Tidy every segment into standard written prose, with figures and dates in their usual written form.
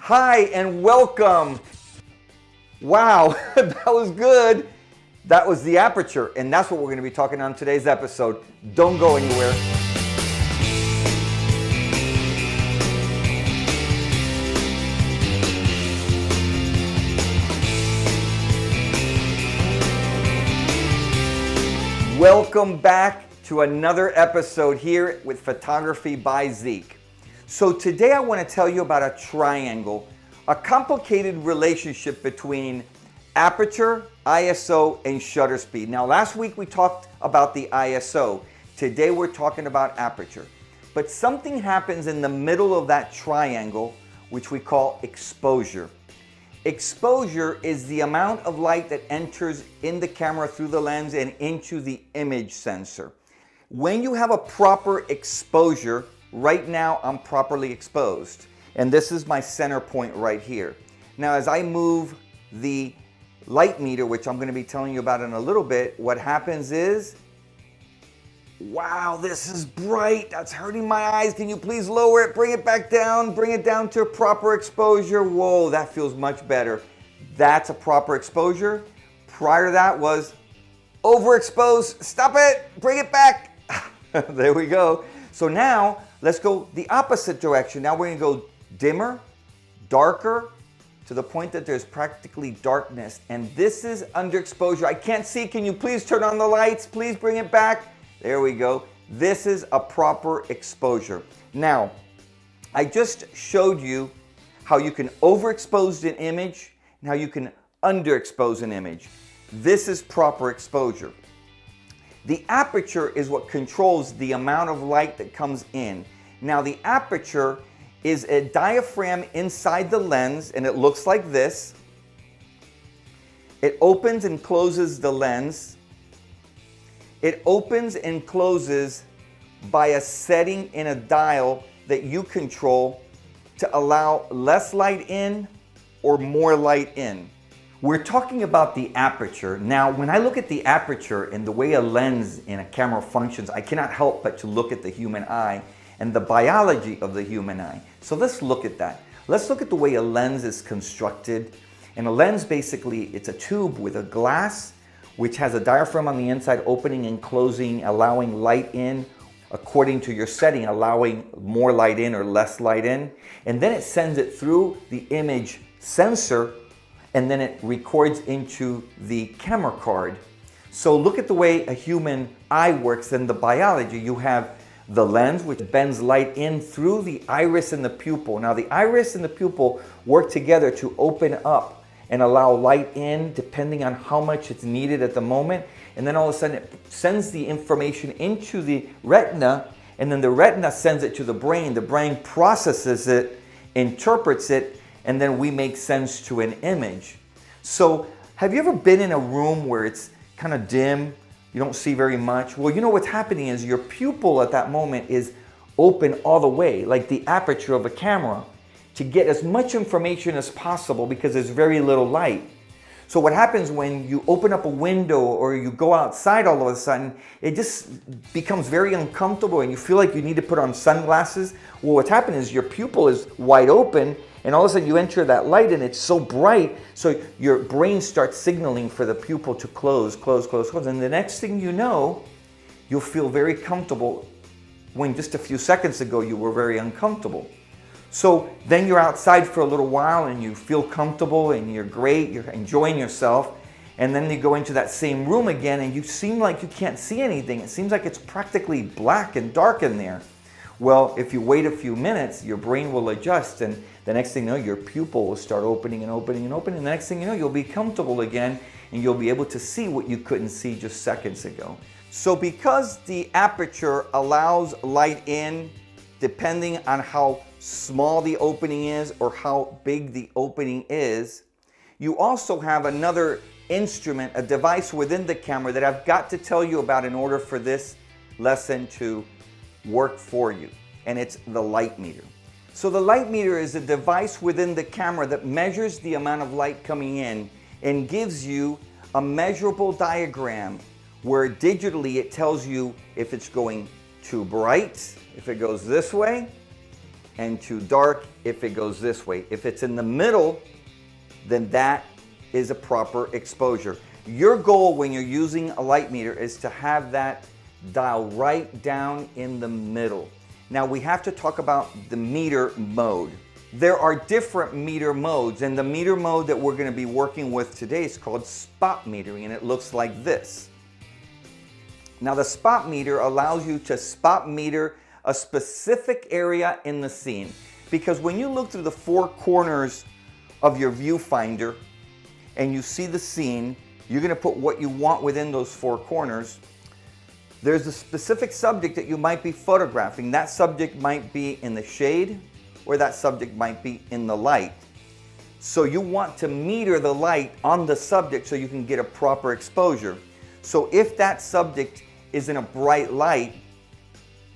Hi and welcome. Wow, that was good. That was the aperture, and that's what we're going to be talking on today's episode. Don't go anywhere. Welcome back to another episode here with Photography by Zeke. So today I want to tell you about a triangle, a complicated relationship between aperture, ISO, and shutter speed. Now last week we talked about the ISO. Today we're talking about aperture. But something happens in the middle of that triangle, which we call exposure. Exposure is the amount of light that enters in the camera through the lens and into the image sensor. When you have a proper exposure, right now I'm properly exposed, and this is my center point right here. Now as I move the light meter, which I'm going to be telling you about in a little bit, what happens is, wow, this is bright, that's hurting my eyes, can you please lower it, bring it back down, bring it down to proper exposure. Whoa, that feels much better. That's a proper exposure. Prior to that was overexposed, stop it, bring it back. There we go. So now let's go the opposite direction. Now we're going to go dimmer, darker, to the point that there's practically darkness. And this is underexposure. I can't see. Can you please turn on the lights? Please bring it back. There we go. This is a proper exposure. Now, I just showed you how you can overexpose an image and how you can underexpose an image. This is proper exposure. The aperture is what controls the amount of light that comes in. Now the aperture is a diaphragm inside the lens, and it looks like this. It opens and closes the lens. It opens and closes by a setting in a dial that you control to allow less light in or more light in. We're talking about the aperture. Now, when I look at the aperture and the way a lens in a camera functions, I cannot help but to look at the human eye and the biology of the human eye. So let's look at that. Let's look at the way a lens is constructed. And a lens, basically, it's a tube with a glass which has a diaphragm on the inside opening and closing, allowing light in according to your setting, allowing more light in or less light in. And then it sends it through the image sensor, and then it records into the camera card. So look at the way a human eye works in the biology. You have the lens, which bends light in through the iris and the pupil. Now the iris and the pupil work together to open up and allow light in depending on how much it's needed at the moment. And then all of a sudden it sends the information into the retina, and then the retina sends it to the brain. The brain processes it, interprets it, and then we make sense to an image. So have you ever been in a room where it's kind of dim, you don't see very much? Well, you know what's happening is your pupil at that moment is open all the way, like the aperture of a camera, to get as much information as possible because there's very little light. So what happens when you open up a window or you go outside all of a sudden, it just becomes very uncomfortable and you feel like you need to put on sunglasses. Well, what's happening is your pupil is wide open, and all of a sudden you enter that light and it's so bright, so your brain starts signaling for the pupil to close, close, close, close. And the next thing you know, you'll feel very comfortable when just a few seconds ago you were very uncomfortable. So then you're outside for a little while and you feel comfortable and you're great, you're enjoying yourself. And then you go into that same room again and you seem like you can't see anything. It seems like it's practically black and dark in there. Well, if you wait a few minutes, your brain will adjust, and the next thing you know, your pupil will start opening and opening and opening. And the next thing you know, you'll be comfortable again and you'll be able to see what you couldn't see just seconds ago. So because the aperture allows light in depending on how small the opening is or how big the opening is, you also have another instrument, a device within the camera that I've got to tell you about in order for this lesson to work for you, and it's the light meter. So the light meter is a device within the camera that measures the amount of light coming in and gives you a measurable diagram where digitally it tells you if it's going too bright, if it goes this way, and to dark if it goes this way. If it's in the middle, then that is a proper exposure. Your goal when you're using a light meter is to have that dial right down in the middle. Now we have to talk about the meter mode. There are different meter modes, and the meter mode that we're going to be working with today is called spot metering, and it looks like this. Now the spot meter allows you to spot meter a specific area in the scene, because when you look through the four corners of your viewfinder and you see the scene, you're going to put what you want within those four corners. There's a specific subject that you might be photographing. That subject might be in the shade, or that subject might be in the light. So you want to meter the light on the subject so you can get a proper exposure. So if that subject is in a bright light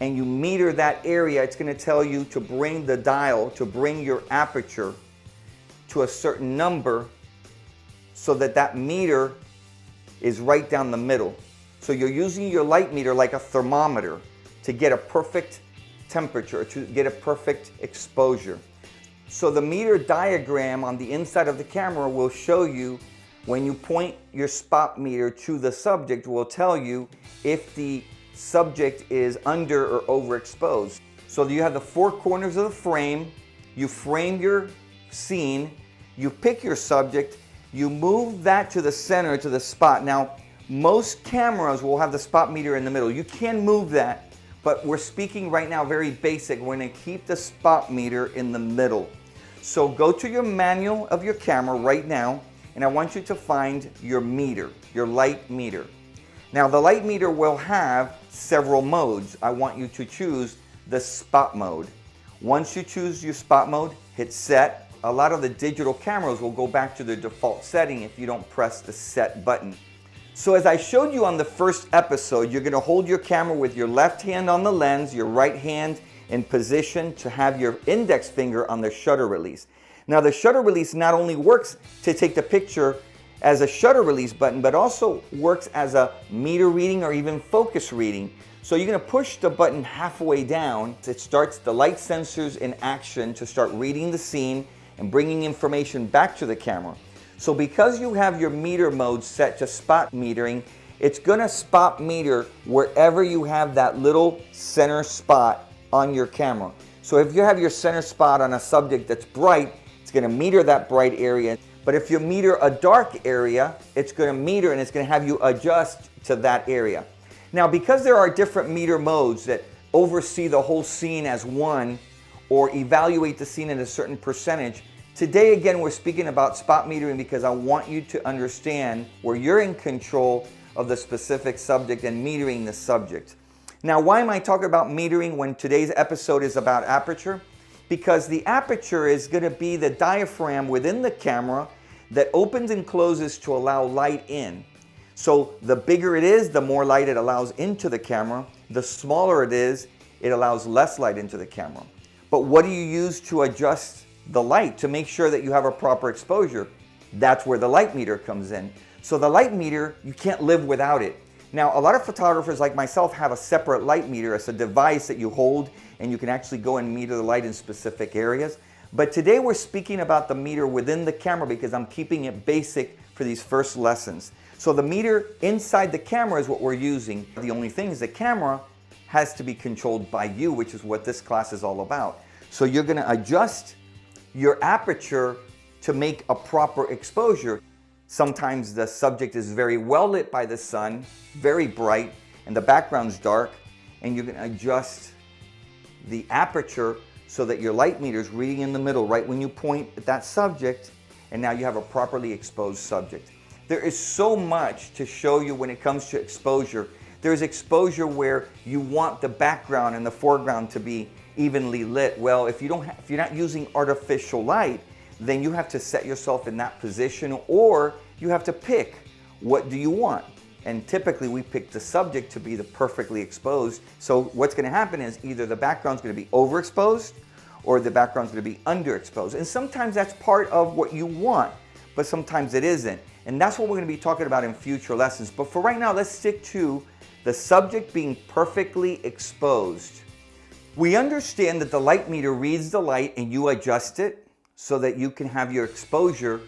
and you meter that area, it's going to tell you to bring the dial, to bring your aperture to a certain number so that that meter is right down the middle. So you're using your light meter like a thermometer to get a perfect temperature, to get a perfect exposure. So the meter diagram on the inside of the camera will show you, when you point your spot meter to the subject, will tell you if the subject is under or overexposed. So you have the four corners of the frame, you frame your scene, you pick your subject, you move that to the center, to the spot. Now, most cameras will have the spot meter in the middle. You can move that, but we're speaking right now very basic. We're going to keep the spot meter in the middle. So go to your manual of your camera right now, and I want you to find your meter, your light meter. Now the light meter will have several modes. I want you to choose the spot mode. Once you choose your spot mode, hit set. A lot of the digital cameras will go back to their default setting if you don't press the set button. So as I showed you on the first episode, you're going to hold your camera with your left hand on the lens, your right hand in position to have your index finger on the shutter release. Now the shutter release not only works to take the picture as a shutter release button, but also works as a meter reading or even focus reading. So you're going to push the button halfway down. It starts the light sensors in action to start reading the scene and bringing information back to the camera. So because you have your meter mode set to spot metering, it's going to spot meter wherever you have that little center spot on your camera. So if you have your center spot on a subject that's bright, it's going to meter that bright area. But if you meter a dark area, it's going to meter and it's going to have you adjust to that area. Now, because there are different meter modes that oversee the whole scene as one or evaluate the scene at a certain percentage, today again we're speaking about spot metering because I want you to understand where you're in control of the specific subject and metering the subject. Now, why am I talking about metering when today's episode is about aperture? Because the aperture is going to be the diaphragm within the camera that opens and closes to allow light in. So the bigger it is, the more light it allows into the camera. The smaller it is, it allows less light into the camera. But what do you use to adjust the light to make sure that you have a proper exposure? That's where the light meter comes in. So the light meter, you can't live without it. Now, a lot of photographers like myself have a separate light meter. It's a device that you hold and you can actually go and meter the light in specific areas. But today we're speaking about the meter within the camera because I'm keeping it basic for these first lessons. So the meter inside the camera is what we're using. The only thing is the camera has to be controlled by you, which is what this class is all about. So you're going to adjust your aperture to make a proper exposure. Sometimes the subject is very well lit by the sun, very bright, and the background's dark, and you can adjust the aperture so that your light meter is reading in the middle right when you point at that subject, and now you have a properly exposed subject. There is so much to show you when it comes to exposure. There's exposure where you want the background and the foreground to be evenly lit. Well, if you're not using artificial light, then you have to set yourself in that position, or you have to pick what do you want. And typically we pick the subject to be the perfectly exposed. So what's going to happen is either the background's going to be overexposed or the background's going to be underexposed. And sometimes that's part of what you want, but sometimes it isn't. And that's what we're going to be talking about in future lessons. But for right now, let's stick to the subject being perfectly exposed. We understand that the light meter reads the light and you adjust it so that you can have your exposure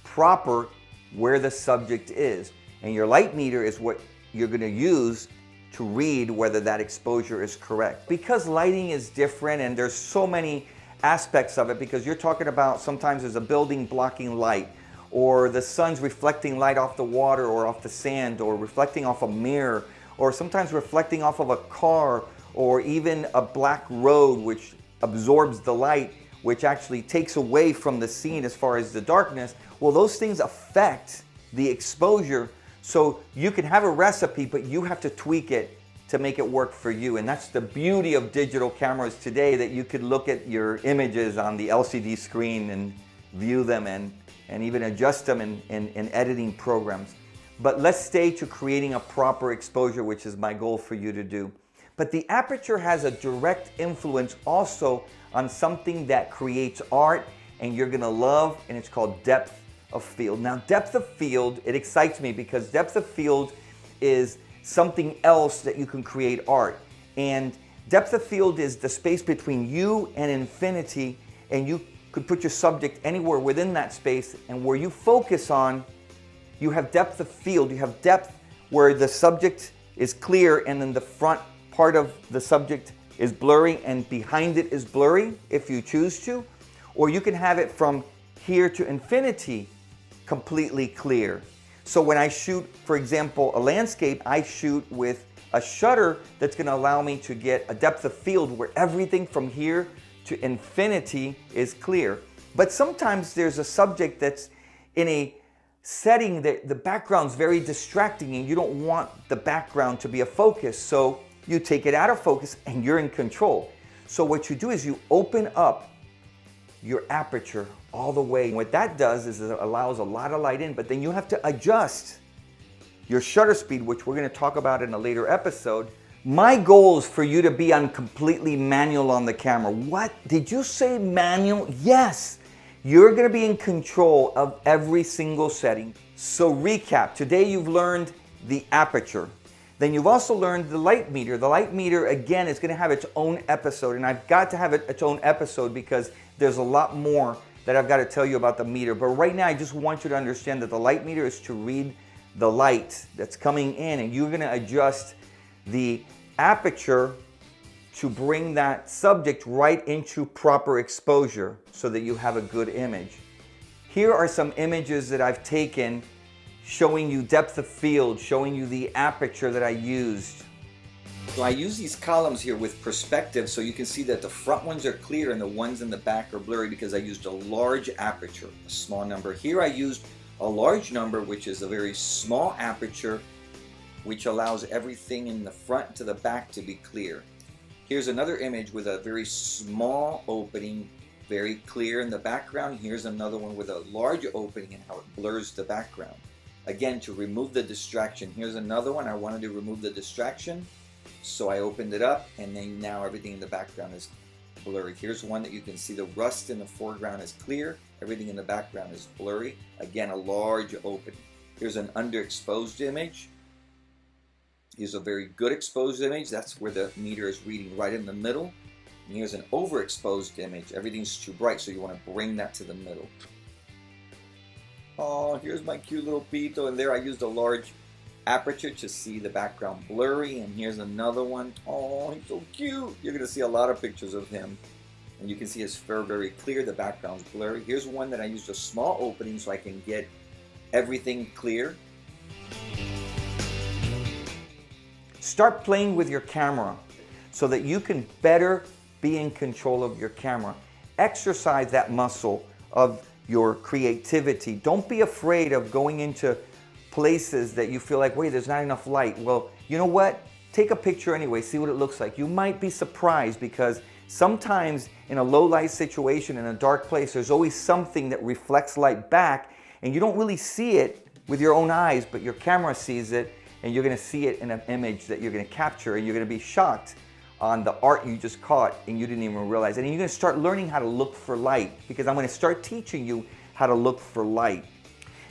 proper where the subject is. And your light meter is what you're going to use to read whether that exposure is correct. Because lighting is different and there's so many aspects of it, because you're talking about sometimes there's a building blocking light, or the sun's reflecting light off the water or off the sand, or reflecting off a mirror, or sometimes reflecting off of a car, or even a black road which absorbs the light, which actually takes away from the scene as far as the darkness. Well, those things affect the exposure. So you can have a recipe, but you have to tweak it to make it work for you. And that's the beauty of digital cameras today, that you could look at your images on the LCD screen and view them and even adjust them in editing programs. But let's stay to creating a proper exposure, which is my goal for you to do. But the aperture has a direct influence also on something that creates art and you're gonna love, and it's called depth of field. Now, depth of field, it excites me because depth of field is something else that you can create art. And depth of field is the space between you and infinity, and you could put your subject anywhere within that space, and where you focus on, you have depth of field. You have depth where the subject is clear and then the front part of the subject is blurry and behind it is blurry if you choose to. Or you can have it from here to infinity completely clear. So when I shoot, for example, a landscape, I shoot with a shutter that's going to allow me to get a depth of field where everything from here to infinity is clear. But sometimes there's a subject that's in a setting that the background's very distracting and you don't want the background to be a focus. So you take it out of focus and you're in control. So what you do is you open up your aperture all the way. And what that does is it allows a lot of light in, but then you have to adjust your shutter speed, which we're going to talk about in a later episode. My goal is for you to be on completely manual on the camera. What? Did you say manual? Yes. You're going to be in control of every single setting. So recap. Today you've learned the aperture. Then you've also learned the light meter. The light meter, again, is going to have its own episode. And I've got to have its own episode because there's a lot more that I've got to tell you about the meter. But right now, I just want you to understand that the light meter is to read the light that's coming in. And you're going to adjust the aperture to bring that subject right into proper exposure so that you have a good image. Here are some images that I've taken showing you depth of field, showing you the aperture that I used. So I use these columns here with perspective so you can see that the front ones are clear and the ones in the back are blurry because I used a large aperture, a small number. Here I used a large number, which is a very small aperture, which allows everything in the front to the back to be clear. Here's another image with a very small opening, very clear in the background. Here's another one with a large opening and how it blurs the background. Again, to remove the distraction. Here's another one. I wanted to remove the distraction, so I opened it up, and then now everything in the background is blurry. Here's one that you can see the rust in the foreground is clear. Everything in the background is blurry. Again, a large opening. Here's an underexposed image. Here's a very good exposed image. That's where the meter is reading right in the middle. And here's an overexposed image. Everything's too bright, so you want to bring that to the middle. Oh, here's my cute little Pito, and there I used a large aperture to see the background blurry. And here's another one. Oh, he's so cute. You're going to see a lot of pictures of him. And you can see his fur very clear. The background's blurry. Here's one that I used a small opening so I can get everything clear. Start playing with your camera so that you can better be in control of your camera. Exercise that muscle of your creativity. Don't be afraid of going into places that you feel like, wait, there's not enough light. Well, you know what? Take a picture anyway, see what it looks like. You might be surprised because sometimes in a low light situation, in a dark place, there's always something that reflects light back and you don't really see it with your own eyes, but your camera sees it and you're gonna see it in an image that you're gonna capture and you're gonna be shocked on the art you just caught and you didn't even realize it. And you're gonna start learning how to look for light because I'm gonna start teaching you how to look for light.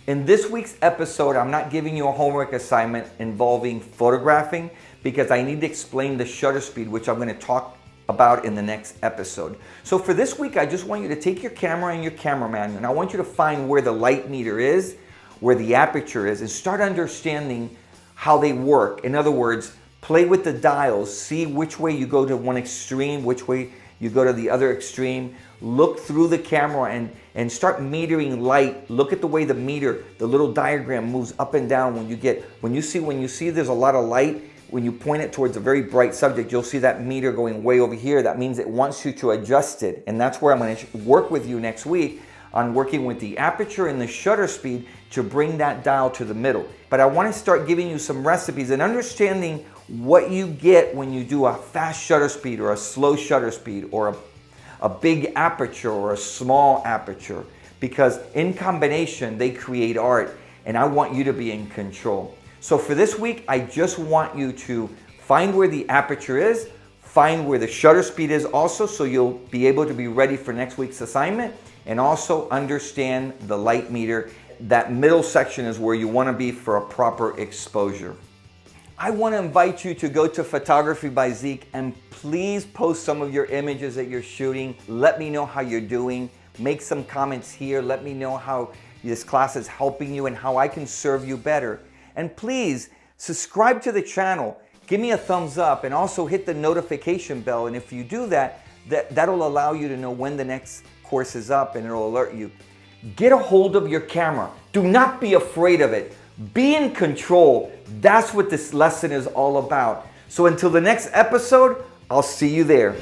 In this week's episode, I'm not giving you a homework assignment involving photographing because I need to explain the shutter speed, which I'm gonna talk about in the next episode. So for this week, I just want you to take your camera and your camera manual, and I want you to find where the light meter is, where the aperture is, and start understanding how they work. In other words, play with the dials, see which way you go to one extreme, which way you go to the other extreme. Look through the camera and start metering light. Look at the way the meter, the little diagram moves up and down when you see there's a lot of light. When you point it towards a very bright subject, you'll see that meter going way over here. That means it wants you to adjust it. And that's where I'm going to work with you next week on working with the aperture and the shutter speed to bring that dial to the middle. But I want to start giving you some recipes and understanding what you get when you do a fast shutter speed or a slow shutter speed or a big aperture or a small aperture. Because in combination, they create art, and I want you to be in control. So for this week, I just want you to find where the aperture is, find where the shutter speed is also, so you'll be able to be ready for next week's assignment, and also understand the light meter. That middle section is where you want to be for a proper exposure. I want to invite you to go to Photography by Zeke and please post some of your images that you're shooting. Let me know how you're doing. Make some comments here. Let me know how this class is helping you and how I can serve you better. And please subscribe to the channel, give me a thumbs up, and also hit the notification bell. And if you do that, that'll allow you to know when the next course is up, and it'll alert you. Get a hold of your camera. Do not be afraid of it. Be in control. That's what this lesson is all about. So until the next episode, I'll see you there.